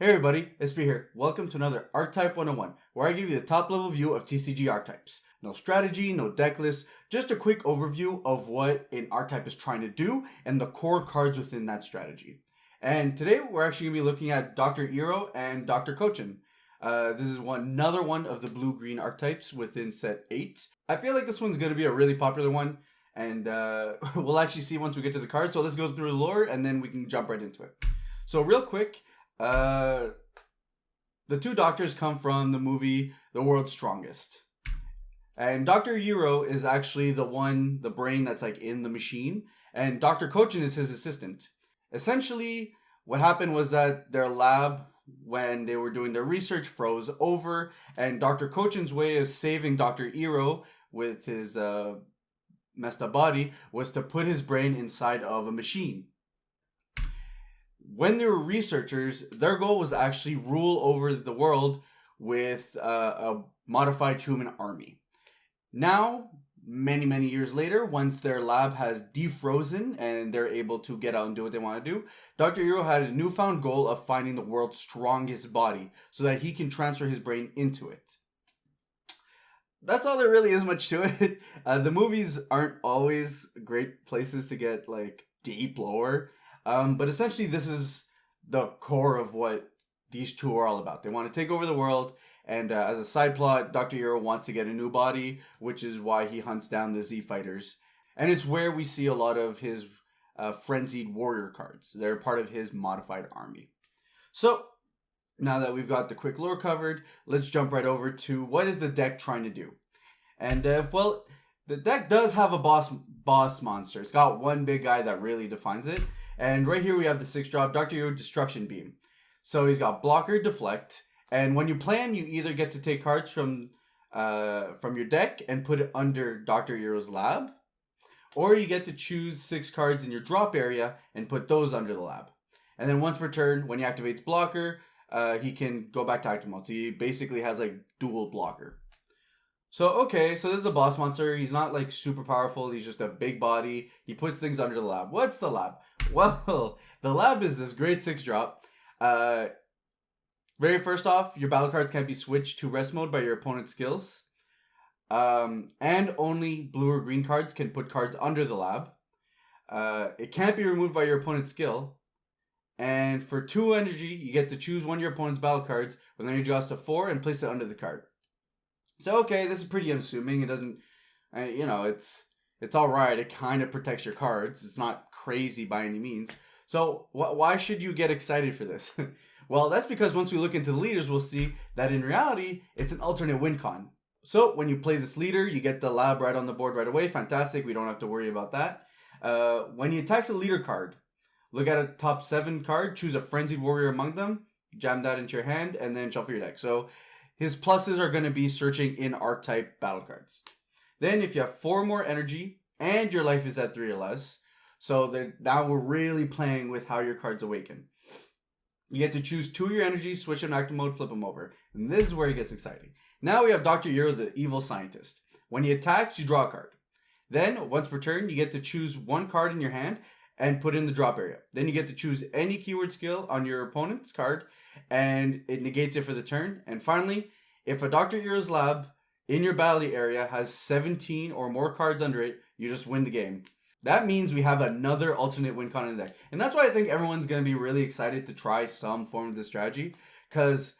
Hey everybody, it's B here. Welcome to another Archetype 101, where I give you the top level view of TCG archetypes. No strategy, no deck list, just a quick overview of what an archetype is trying to do and the core cards within that strategy. And today we're actually going to be looking at Dr.Uiro and Dr.Kochin. This is another one of the blue-green archetypes within set 8. I feel like this one's going to be a really popular one, and we'll actually see once we get to the cards. So let's go through the lore and then we can jump right into it. So real quick, the two doctors come from the movie The World's Strongest. And Dr.Uiro is actually the brain that's like in the machine. And Dr. Kochin is his assistant. Essentially, what happened was that their lab, when they were doing their research, froze over. And Dr. Kochin's way of saving Dr.Uiro with his messed up body was to put his brain inside of a machine. When they were researchers, their goal was actually rule over the world with a modified human army. Now, many years later, once their lab has defrozen and they're able to get out and do what they want to do, Dr.Uiro had a newfound goal of finding the world's strongest body so that he can transfer his brain into it. That's all there really is much to it. The movies aren't always great places to get like deep lore. But essentially, this is the core of what these two are all about. They want to take over the world, and as a side plot, Dr.Uiro wants to get a new body, which is why he hunts down the Z Fighters. And it's where we see a lot of his frenzied warrior cards. They're part of his modified army. So, now that we've got the quick lore covered, let's jump right over to what is the deck trying to do. And, the deck does have a boss monster. It's got one big guy that really defines it. And right here we have the 6-drop Dr.Uiro Destruction Beam. So he's got Blocker, Deflect, and when you play him, you either get to take cards from your deck and put it under Dr.Uiro's lab, or you get to choose 6 cards in your drop area and put those under the lab. And then once per turn, when he activates Blocker, he can go back to active mode. So he basically has like dual Blocker. So this is the boss monster. He's not like super powerful. He's just a big body. He puts things under the lab. What's the lab? Well, the lab is this great 6-drop. Very first off, your battle cards can't be switched to rest mode by your opponent's skills. And only blue or green cards can put cards under the lab. It can't be removed by your opponent's skill. And for 2 energy, you get to choose one of your opponent's battle cards with an energy cost of 4 and place it under the card. So, this is pretty unassuming. It doesn't, it's all right. It kind of protects your cards. It's not crazy by any means. So, why should you get excited for this? Well, that's because once we look into the leaders, we'll see that in reality, it's an alternate wincon. So, when you play this leader, you get the lab right on the board right away. Fantastic. We don't have to worry about that. When he attacks a leader card, look at a top 7 card, choose a Frenzied Warrior among them, jam that into your hand, and then shuffle your deck. So, his pluses are going to be searching in archetype battle cards. Then if you have 4 more energy and your life is at 3 or less, so now we're really playing with how your cards awaken. You get to choose 2 of your energies, switch them to active mode, flip them over. And this is where it gets exciting. Now we have Dr.Uiro, the evil scientist. When he attacks, you draw a card. Then, once per turn, you get to choose 1 card in your hand and put it in the drop area. Then you get to choose any keyword skill on your opponent's card, and it negates it for the turn. And finally, if a Dr.Uiro's lab in your battle area has 17 or more cards under it, you just win the game. That means we have another alternate win con in the deck. And that's why I think everyone's going to be really excited to try some form of this strategy. Because,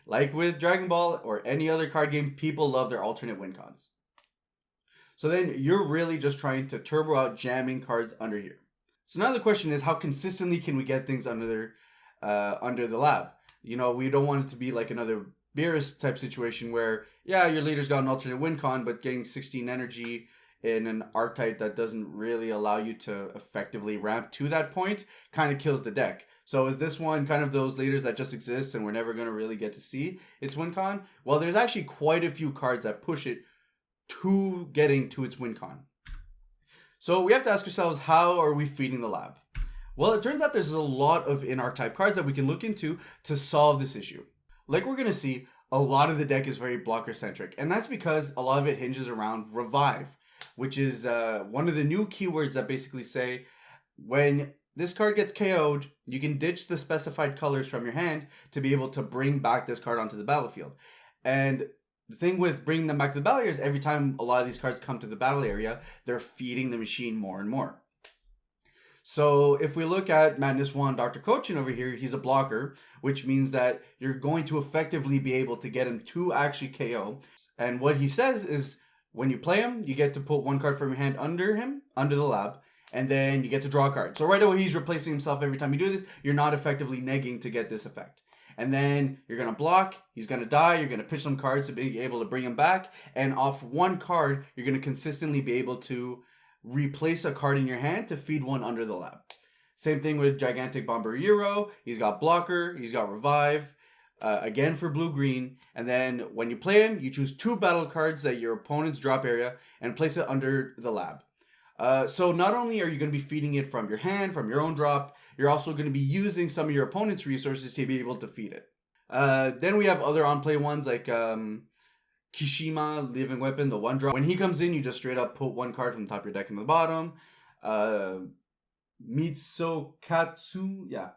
like with DragonBall or any other card game, people love their alternate win cons. So then you're really just trying to turbo out jamming cards under here. So now the question is, how consistently can we get things under the lab? We don't want it to be like another Beerus type situation where, your leader's got an alternate win con, but getting 16 energy in an archetype that doesn't really allow you to effectively ramp to that point kind of kills the deck. So is this one kind of those leaders that just exists and we're never going to really get to see its win con? Well, there's actually quite a few cards that push it to getting to its win con. So we have to ask ourselves, how are we feeding the lab? Well, it turns out there's a lot of in-archetype cards that we can look into to solve this issue. Like we're going to see, a lot of the deck is very blocker-centric, and that's because a lot of it hinges around Revive, which is one of the new keywords that basically say when this card gets KO'd, you can ditch the specified colors from your hand to be able to bring back this card onto the battlefield. And the thing with bringing them back to the battle area is every time a lot of these cards come to the battle area, they're feeding the machine more and more. So if we look at Madness 1, Dr. Kochin over here, he's a blocker, which means that you're going to effectively be able to get him to actually KO. And what he says is when you play him, you get to put one card from your hand under him, under the lab, and then you get to draw a card. So right away, he's replacing himself every time you do this. You're not effectively negging to get this effect. And then you're going to block, he's going to die, you're going to pitch some cards to be able to bring him back. And off one card, you're going to consistently be able to replace a card in your hand to feed one under the lab. Same thing with Gigantic Dr.Uiro. He's got blocker, he's got revive, again for blue-green. And then when you play him, you choose 2 battle cards at your opponent's drop area and place it under the lab. So not only are you going to be feeding it from your hand, from your own drop, you're also going to be using some of your opponent's resources to be able to feed it. Then we have other on-play ones like Kishima, Living Weapon, the 1-drop. When he comes in, you just straight up put 1 card from the top of your deck into the bottom. Misokatsu,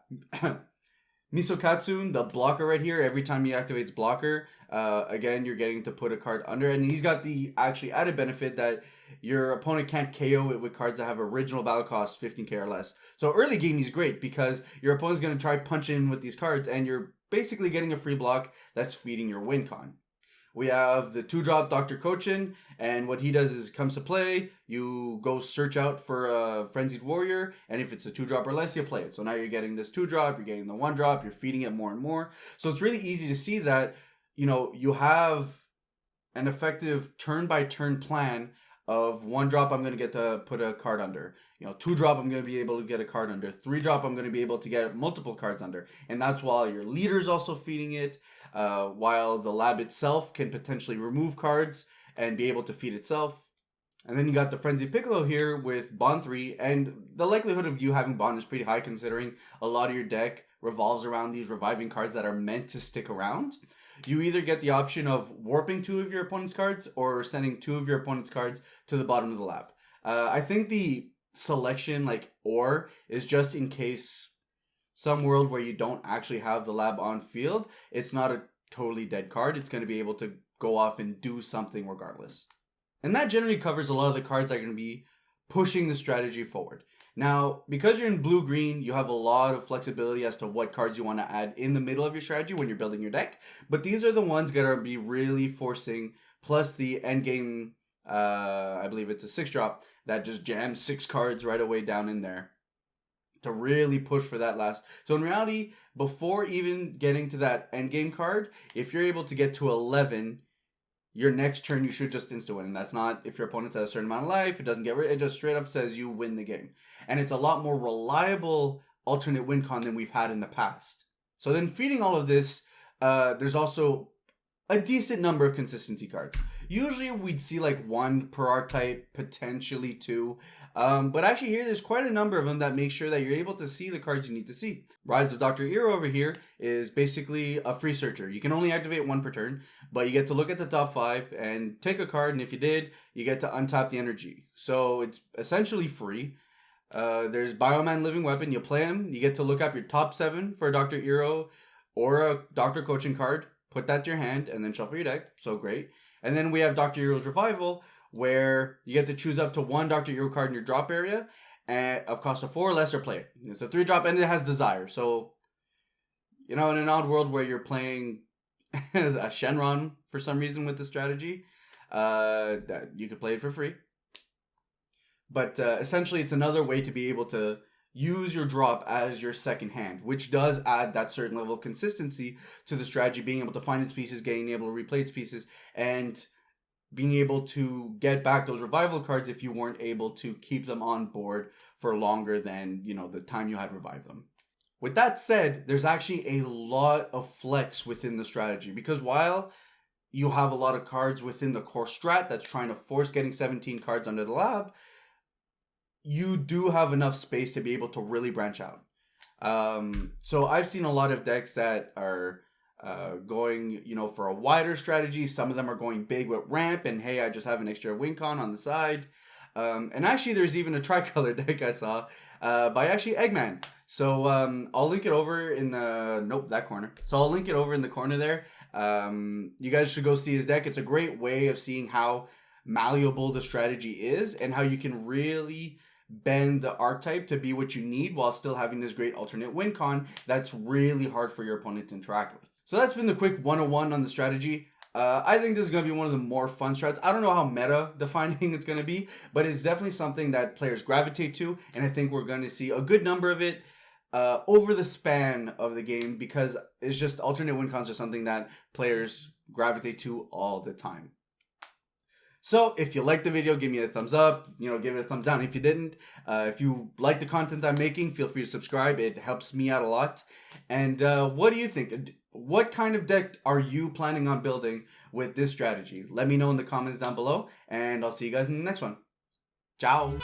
Misokatsu, the blocker right here, every time he activates blocker, again, you're getting to put a card under. And he's got the actually added benefit that your opponent can't KO it with cards that have original battle cost 15k or less. So early game, he's great because your opponent's going to try punch in with these cards and you're basically getting a free block that's feeding your wincon. We have the 2-drop Dr. Kochin, and what he does is comes to play, you go search out for a Frenzied Warrior, and if it's a 2-drop or less, you play it. So now you're getting this 2-drop, you're getting the 1-drop, you're feeding it more and more. So it's really easy to see that, you know, you have an effective turn-by-turn plan of 1-drop, I'm going to get to put a card under. You know, 2-drop, I'm going to be able to get a card under. 3-drop, I'm going to be able to get multiple cards under. And that's while your leader's also feeding it, while the lab itself can potentially remove cards and be able to feed itself. And then you got the Frenzy Piccolo here with Bond 3, and the likelihood of you having Bond is pretty high considering a lot of your deck revolves around these reviving cards that are meant to stick around. You either get the option of warping 2 of your opponent's cards or sending 2 of your opponent's cards to the bottom of the lab. I think the selection, like or, is just in case some world where you don't actually have the lab on field, it's not a totally dead card. It's going to be able to go off and do something regardless. And that generally covers a lot of the cards that are going to be pushing the strategy forward. Now, because you're in blue-green, you have a lot of flexibility as to what cards you want to add in the middle of your strategy when you're building your deck. But these are the ones that are be really forcing, plus the endgame, I believe it's a 6-drop, that just jams 6 cards right away down in there to really push for that last. So in reality, before even getting to that endgame card, if you're able to get to 11, your next turn you should just insta-win. And that's not if your opponent's at a certain amount of life, it doesn't get rid, it just straight up says you win the game. And it's a lot more reliable alternate win con than we've had in the past. So then feeding all of this, there's also a decent number of consistency cards. Usually we'd see like 1 per archetype, potentially 2. But actually here there's quite a number of them that make sure that you're able to see the cards you need to see. Rise of Dr.Uiro over here is basically a free searcher. You can only activate 1 per turn, but you get to look at the top 5 and take a card, and if you did, you get to untap the energy. So it's essentially free. There's Bioman Living Weapon. You play him, you get to look up your top 7 for Dr.Uiro or a Dr. Kochin card, put that to your hand, and then shuffle your deck. So great. And then we have Dr.Uiro's Revival, where you get to choose up to 1 Dr.Uiro card in your drop area, and of cost of 4 or less, or play it. It's a 3-drop, and it has Desire. So, you know, in an odd world where you're playing a Shenron for some reason with the strategy, that you could play it for free. But essentially, it's another way to be able to use your drop as your second hand, which does add that certain level of consistency to the strategy, being able to find its pieces, being able to replay its pieces, and being able to get back those revival cards if you weren't able to keep them on board for longer than, you know, the time you had revived them. With that said, there's actually a lot of flex within the strategy, because while you have a lot of cards within the core strat that's trying to force getting 17 cards under the lab, you do have enough space to be able to really branch out. So I've seen a lot of decks that are going, you know, for a wider strategy. Some of them are going big with ramp and, hey, I just have an extra wincon on the side. And actually, there's even a tricolor deck I saw by actually Eggman. So I'll link it over in the that corner. So I'll link it over in the corner there. You guys should go see his deck. It's a great way of seeing how malleable the strategy is and how you can really bend the archetype to be what you need while still having this great alternate win con that's really hard for your opponent to interact with. So that's been the quick 101 on the strategy. I think this is going to be one of the more fun strats. I don't know how meta defining it's going to be, but it's definitely something that players gravitate to, and I think we're going to see a good number of it over the span of the game, because it's just alternate win cons are something that players gravitate to all the time. So if you liked the video, give me a thumbs up, give it a thumbs down if you didn't. If you like the content I'm making, feel free to subscribe. It helps me out a lot. And what do you think? What kind of deck are you planning on building with this strategy? Let me know in the comments down below, and I'll see you guys in the next one. Ciao.